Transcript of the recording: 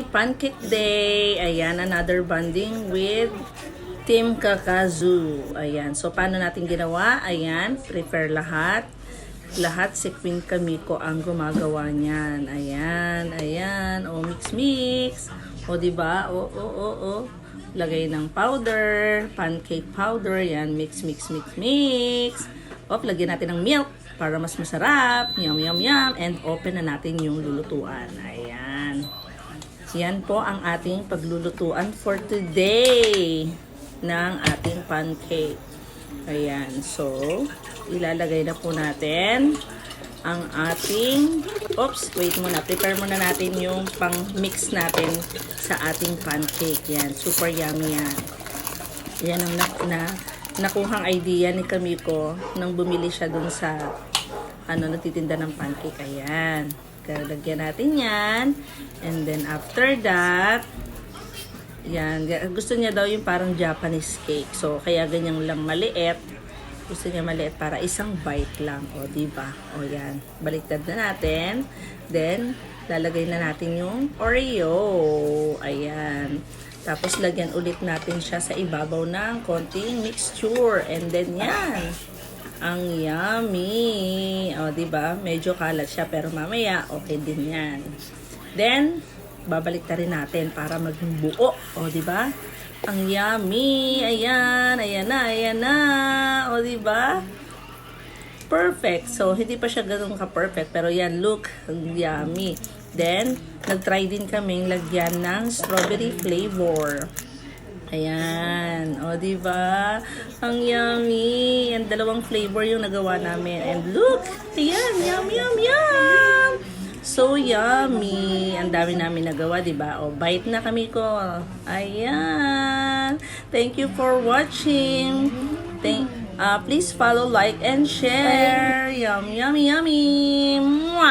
Pancake Day. Ayan, another bonding with Team Kakazu. Ayan, so paano natin ginawa? Ayan, prepare lahat. Lahat si Queen Kamiko ang gumagawa niyan. Ayan, ayan. O, mix. O, diba? O. Lagay ng powder, pancake powder. Yan, mix. O, lagyan natin ng milk para mas masarap. Yum. And open na natin yung lulutuan. Ayan. Yan po ang ating paglulutuan for today ng ating pancake. Ayan. So, ilalagay na po natin ang ating, wait muna. Prepare muna natin yung pang-mix natin sa ating pancake. Yan. Super yummy yan. Yan ang nakuhang idea ni Kamiko nang bumili siya dun sa nagtitinda ng pancake. Ayan. Lagyan natin yan. And then after that, yan. Gusto niya daw yung parang Japanese cake. So, kaya ganyan lang maliit. Gusto niya maliit para isang bite lang. O, diba? O, yan. Baliktad na natin. Then, lalagay na natin yung Oreo. Ayan. Tapos, lagyan ulit natin siya sa ibabaw ng konting mixture. And then, yan. Ang yummy. O, diba? Medyo kalat siya. Pero mamaya, okay din yan. Then, babalik na rin natin para maging buo. O, diba? Ang yummy. Ayan na. O, diba? Perfect. So, hindi pa siya ganun ka-perfect. Pero yan, look. Ang yummy. Then, nag-try din kaming lagyan ng strawberry flavor. Ayan. O, diba? Ang yummy. Ang dalawang flavor yung nagawa namin. And look! Ayan. Yum. So yummy. Ang dami namin nagawa, diba? O, bite na kami ko. Ayan. Thank you for watching. Please follow, like, and share. Yummy. Mwah!